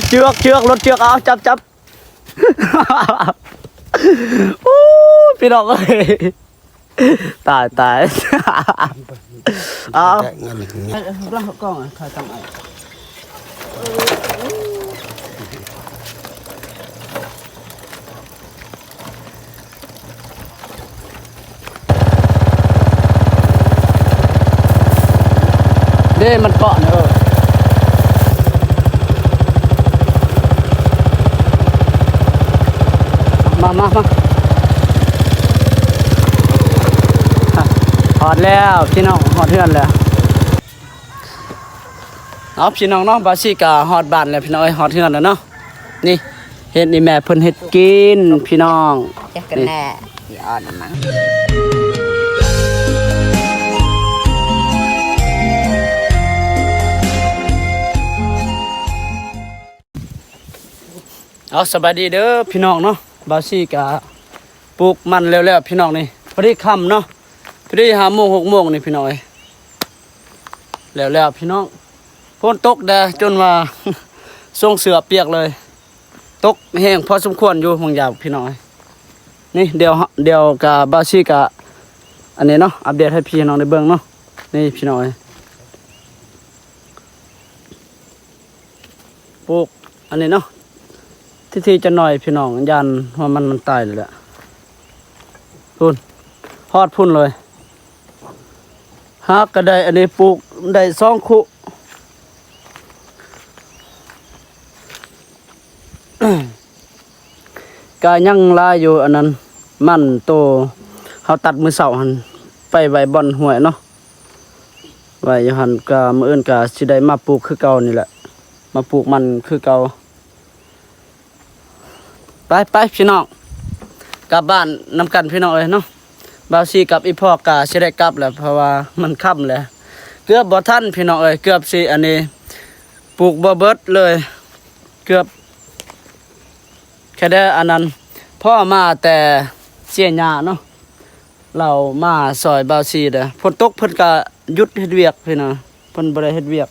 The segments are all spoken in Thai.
เชือกรถเชือกเอาจับโอ้พี่น้องเอ้ยตายเอาร่างกล้องถ่ายตั้งไอ้เด้มันเกาะเนอะมาหอดแล้วพี่น้องหอดเทือนแล้วเอาพี่น้องเนาะบาซิกาหอดบ้านแล้วพี่น้องหอดเทือนแล้วเนาะนี่เฮ็ดนี่แม่เพิ่นเฮ็ดกินพี่น้องจักกันแน่สิอ่อนมั้งเอาสบายดีเด้อพี่น้องเนาะบาซิกาปลูกมันแล้วพี่น้องนี่พอดีค่ำเนาะพอดี5 โมง 6 โมงนี่พี่น้องแล้วพี่น้องฝนตกแดดจนว่า ทรงเสือเปียกเลยตกแห้งพอสมควรอยู่บางอย่างพี่น้องนี่เดี๋ยวกับบาซิกาอันนี้เนาะอัปเดตให้พี่น้องได้เบิ่งเนาะนี่พี่น้องปลูกอันนี้เนาะที่จะหน่อยพี่น้องยันว่ามันตายเลยแหละพุ่นฮอดพุ่นเลยฮักก็ได้อันนี้ปลูกได้2 คุ กายังลายอยู่อันนั้นมันโตเขาตัดมือเสาหันไปไว้บ่อนห้วยเนาะไว้อยู่หันก็มื้ออื่นก็สิได้มาปลูกคือเก่านี่แหละมาปลูกมันคือเก่าไปพี่น้องกลับบ้านนำกันพี่น้องเลยเนาะบาวซีกับอีพ่อกาสิได้กลับแล้วเพราะว่ามันค่ำแล้วเกือบบ่ทันพี่น้องเอ้ยเกือบสิอันนี้ปลูกบ่เบิดเลยเกือบแค่ได้อันนั้นพ่อมาแต่เสียหญ้าเนาะเรามาซอยบาวซีเด้อฝนตกเพิ่นก็หยุดเฮ็ดเวียกพี่น้องเพิ่นบ่ได้เฮ็ดเวียก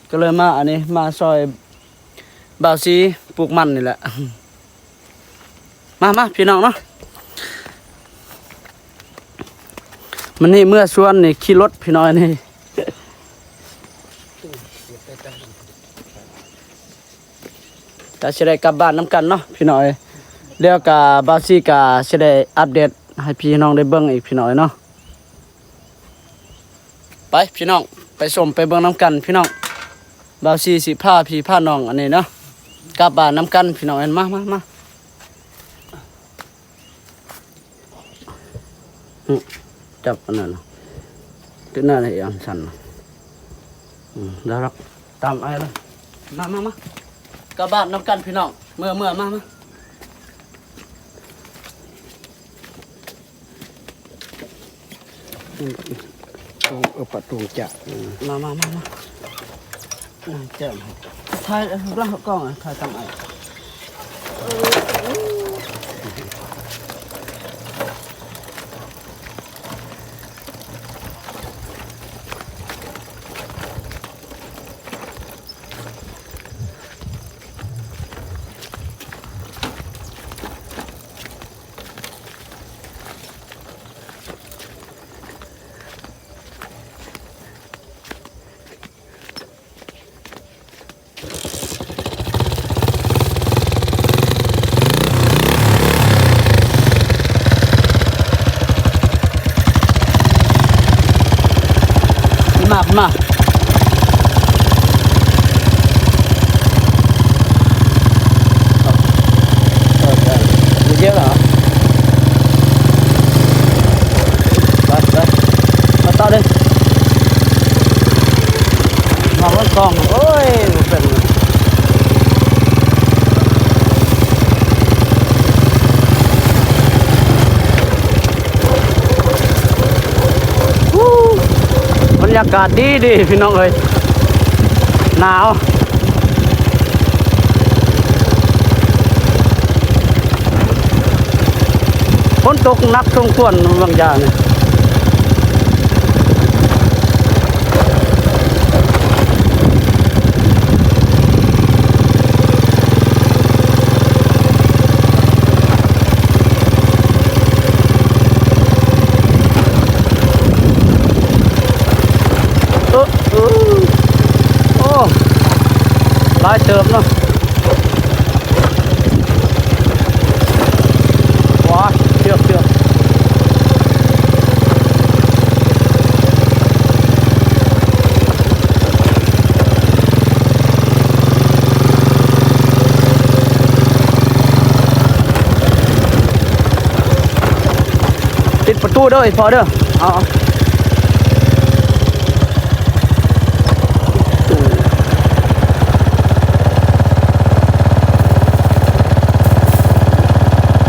ก็เลยมาอันนี้มาซอยบาวซีปลูกมันนี่แหละมาพี่น้องเนาะมันนี่เมื่อชวนนี่ขี่รถพี่น้อยนี่ก็จะได้กลับบ้านน้ำกันเนาะพี่น้อยเดี๋ยวกับบาซี่กาจะได้อัปเดตให้พี่น้องได้เบิ่งอีกพี่น้อยเนาะไปพี่น้องไปชมไปเบิ่งน้ำกันพี่น้องบาซี่สิพาพี่พาน้องอันนี้เนาะกลับบ้านน้ำกันพี่น้องมาจับอันนั้นตัวนั้นให้อันสั่นแล้วรักตามไอ้เลยมากลับบ้านน้ำกันพี่น้องเมื่อมาประตูจะมาเจ้าถ่ายร่างกล้องถ่ายตามไอ้มาเยอะเหรอไปมาต่อเลยมาวัดกองโอ้ยเป็นบรรยากาศดีพี่น้องเอ้ยหนาวฝนตกหนักสมควรบางอย่างเนี่ย หลายเติบเนาะว้าเชือกปิดประตูเด้อพอเด้อเอา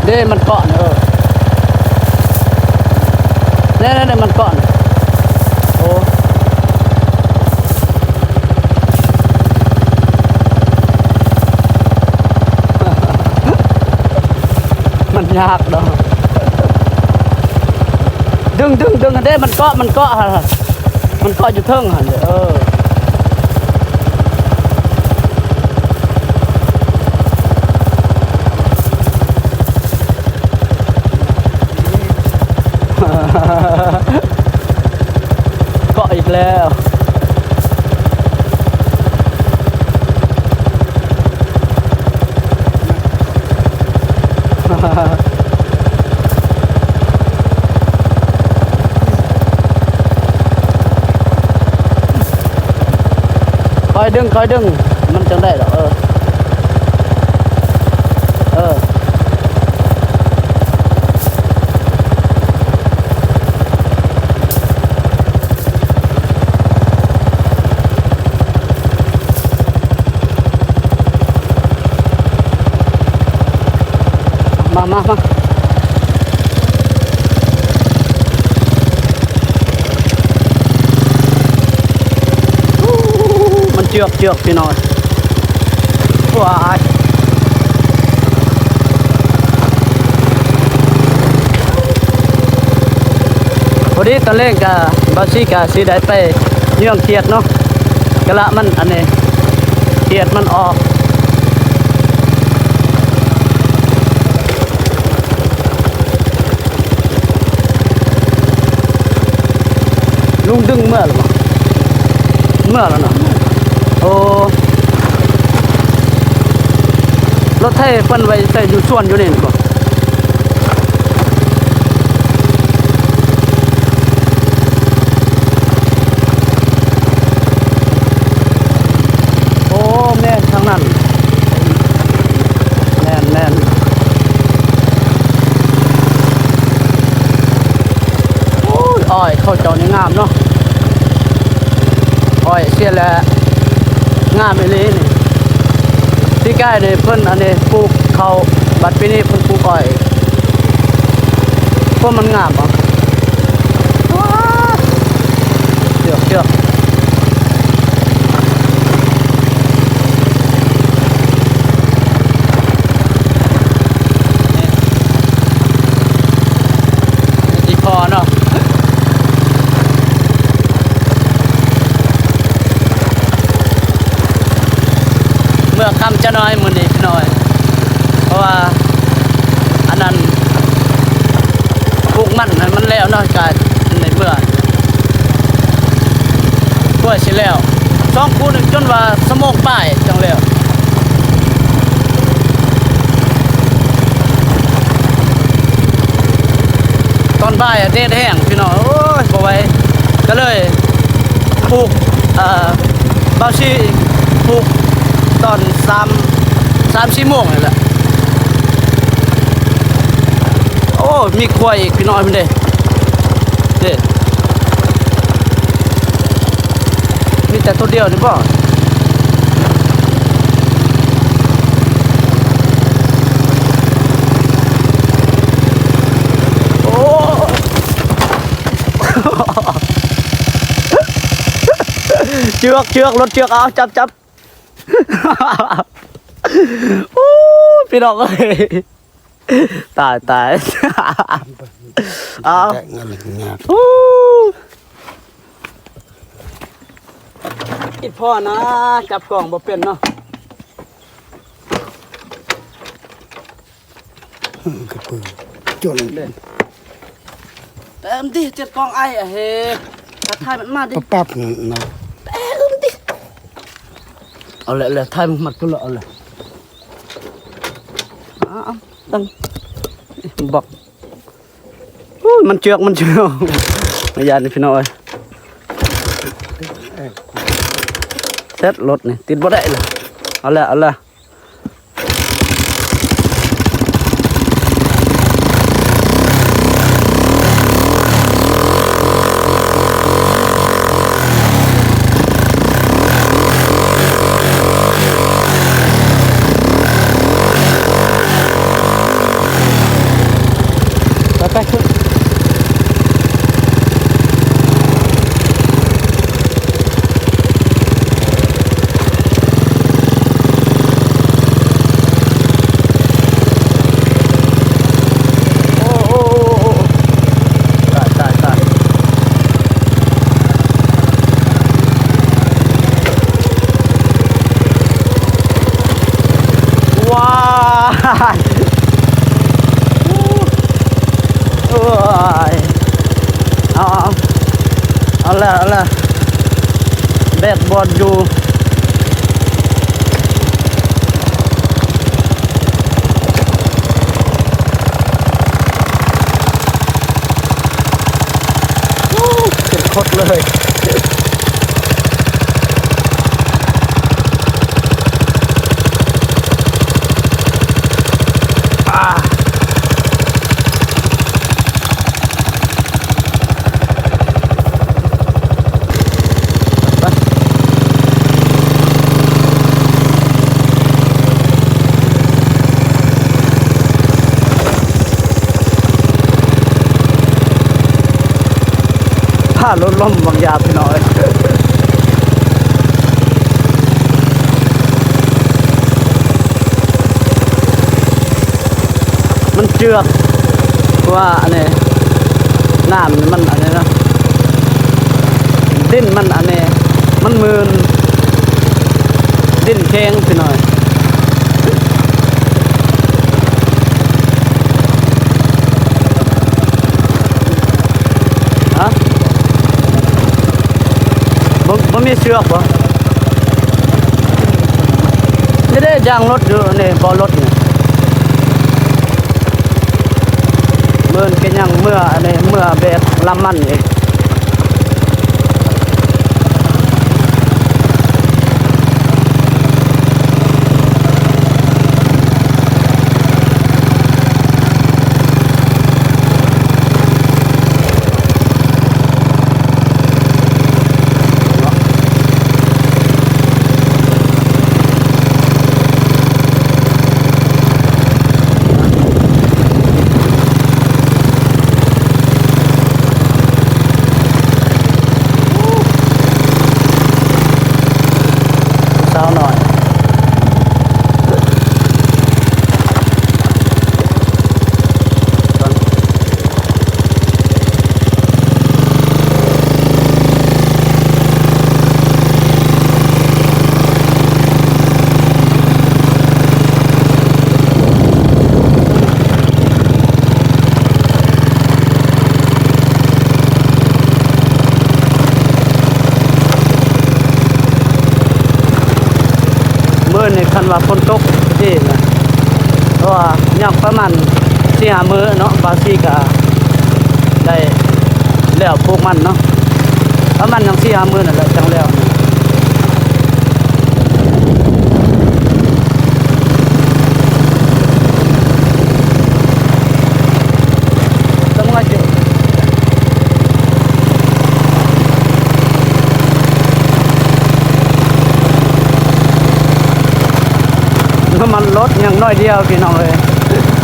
เด้มันเกาะเด้มันเกาะโอ้มันยากเนาะดึงเด้มันเกาะฮะมันเกาะอยู่เทิงฮะเกาะอีกแล้วคอยดึงมันจังได้หรอมามันเจือกพี่น้อยว้ายพอดีตอนแรกกับบาซี่กะสีได้ไปเยื่องเขียดเนาะกะละมันอันนี้เขียดมันออกลุงดึงเมื่อหรือเปล่าแล้วเนาะโอ้รถไถเพิ่นไว้ใส่อยู่ส่วนอยู่นี่บ่โอ้แม่นทางนั้นแม่นโอ้ยอ้อยเข้าเจ้านี่งามเนาะอ้อยเสียแล้วงามอีหลีนี่ที่ใกล้นี่เพิ่นอันนี้ปลูกเขาบัดปีนี้เพิ่นปลูกอ้อยเพราะมันงามอ่ะว้าเชือกนี่พอเนาะเมื่อคำจะน้อยมื้อนี้พี่น้อย เพราะว่าอันนั้นปลูกมันมันแล้วเนาะกายในเมื่อกล้วยสิแล้ว2 คู่จนว่าสมองป้ายจังแล้วตอนบ่ายแดดแห้งพี่น้องโอ้ยบ่ไหวก็เลยปลูกบาวชีปลูกตอน3-4 โมงนี่แหละโอ้มีควายอีกพี่น้อยมันเด้มีแต่ตัวเดียวนี่บ่โอ้เชือกรถเชือกเอาจับโอ้พี่น้องเอ้ยตายเอาโอ้อีพ่อนะจับกล่องบ่เป็นเนาะกระปือจนเล่นเต็มที่7 กล่องไอ้เฮ้ถ้าทายมันมาดิปั๊บนะเต็มที่ เอาเลยถ่ายมึงมัดกูเลยเอาเลยตั้งบอกมันเจือกมายานี่พี่น้อยเซ็ตรถนี่ติดบ่ได้เลยเอาเลยไปขึ้นตายว้าวเอาละแบดบอลอยู่เป็นคดเลยถ้ารถล้มบางยาพี่น้อยมันเจือกว่าอันนี้น้ำมันอันนี้นะดิ้นมันอันนี้มันมืนดิ้นแข็งพี่น้อยฮะบ่มีเชือกบ่นี่ได้ยางรถอยู่นี่บ่รถนี่เมื่อก็ยังเมื่ออันนี้เมื่อแบบลำมันอีกสาวหน่อยในคันว่าฝนตกที่นะเพราะว่ายังประมาณ4-5 มื้อเนาะบางทีก็ได้แล้วพวกมันเนาะประมาณยัง4-5 มื้อนั่นแหละจังแล้วต้องว่าจะมันลดอย่างน้อยเดียวพี่น้องเลย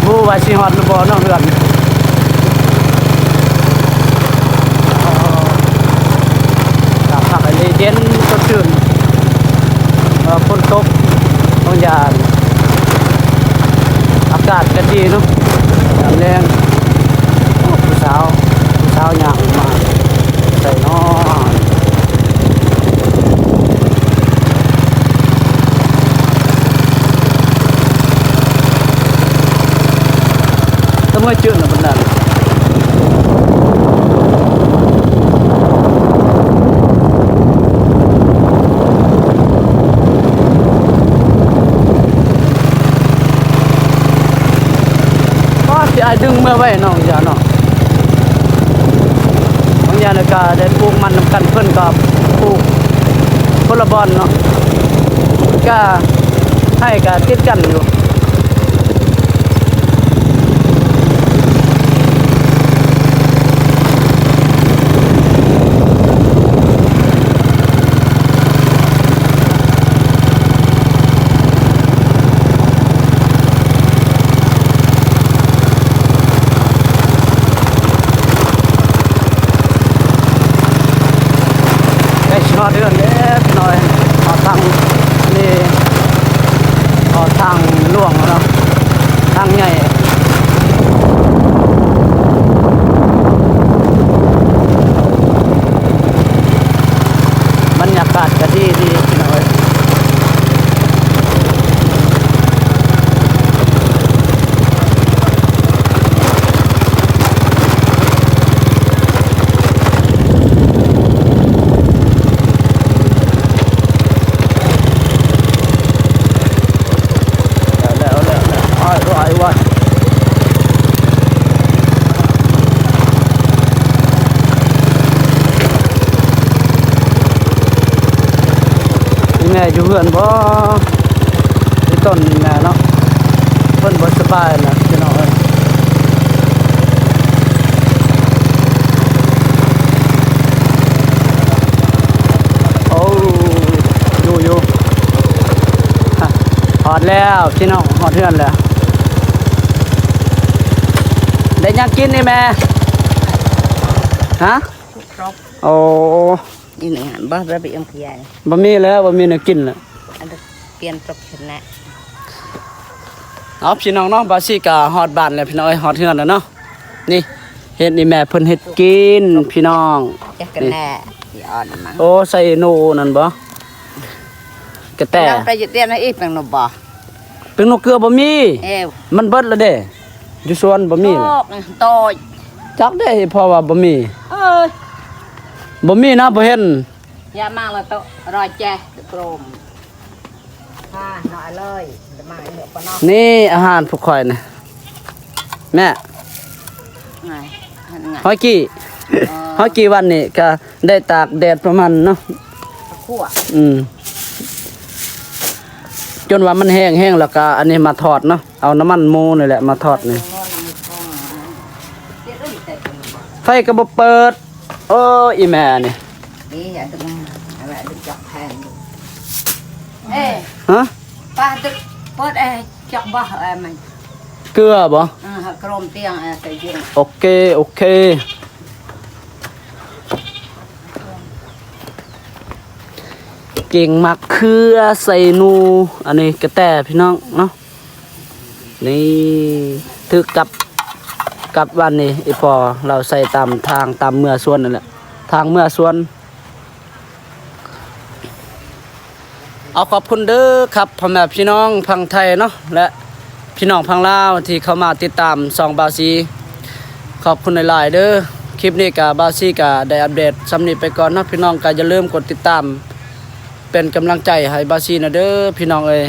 บูว่าสิฮอดหรือบ่น้องเฮือนผักอะไรเย็นสดชื่นฝนตกบางอย่างอากาศก็ดีเนาะแรงผู้สาวย่างมาใส่น้อต้องมาจืดนะบรรดา ดึงเมื่อไว้น้องอย่าเนาะบางอย่างก็ได้ปลูกมันนำกันเพิ่นก็ปลูกคนละบอนเนาะก็ให้ก็ติดกันอยู่นอเดือนเด้พี่น้อยออกทางนี่ออกทางหลวงเนาะทางใหญ่บรรยากาศก็ดีพี่น้อยแม่อยู่เพื่อนบ่ที่ต้นแม่เนาะเพิ่นบ่สบายนะพี่น้องเอ้ยโอ้อยู่ฮะฮอดแล้วพี่น้องฮอดเพื่อนแล้วได้หยังกินนี่แม่ฮะ ครบ โอ้ นี่หนึ่งหันบ่ระเบียงพี่ใหญ่ บ่มีแล้วบ่มีแนวกินแล้ว อันนี้เปลี่ยนตกชนะ เอาพี่น้องเนาะบาซี่ก็ฮอดบ้านแล้วพี่น้องเอ้ยฮอดเฮือนแล้วเนาะนี่เฮ็ดนี่แม่เพิ่นเฮ็ดกินพี่น้อง จะกันแน่ที่อ่อนมั้ง โอ้ใส่โนนั่นบ่กระแต เราไปเรียนให้อีกเป็นนบ่ เป็นนกเกลือบ่มี เอว มันเบิดแล้วเด้อยู่สวนบ่มี โต ล่ะ กโตย จักได้เพราะว่าบ่มี เอ้ย บ่มีนะบ่เห็น อย่ามากเลยโตรอยแจกรมอ่าหน่อยเลยจะมาเหนือปะเนาะ นี่อาหารพวกข่อยน่ะแม่ ไงหันไง ฮอยกี้ฮอยกี้วันนี้ก็ได้ตากแดดประมาณเนาะ ขั่ว จนว่ามันแห้งแล้วก็อันนี้มาทอดเนาะเอาน้ำมันหมูนี่แหละมาทอดนี่ไฟก็บ่เปิดโอ้อีแม่นี่ นี่อย่าตึงอะไรดึงจับแทนเอ้ย ฮะ ป้าตึกเปิดเอ้จับบ่เอ้มัน เกลือบ่ กรมเตียงใส่ยิง โอเคเก่งมักเขือใส่นูอันนี้กระแตพี่น้องเนาะนี่ถึกกับวันนี้อีพอเราใส่ตามทางตามเมื่อสวนนั่นแหละทางเมื่อสวนเอาขอบคุณเด้อครับพ่อแม่พี่น้องพังไทยเนาะและพี่น้องพังลาวที่เข้ามาติดตามซองบาซีขอบคุณหลายๆเด้อคลิปนี้กับบาซีก็ได้อัปเดตสำนีไปก่อนเนาะพี่น้องก็อย่าลืมกดติดตามเป็นกำลังใจให้บาซีนะเด้อพี่น้องเอ้ย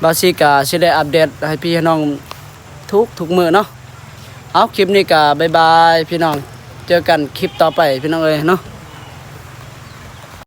บาซีก็สิได้อัปเดตให้พี่น้องทุกมื้อเนาะเอาคลิปนี้ก็บ๊ายบายพี่น้องเจอกันคลิปต่อไปพี่น้องเอ้ยเนาะ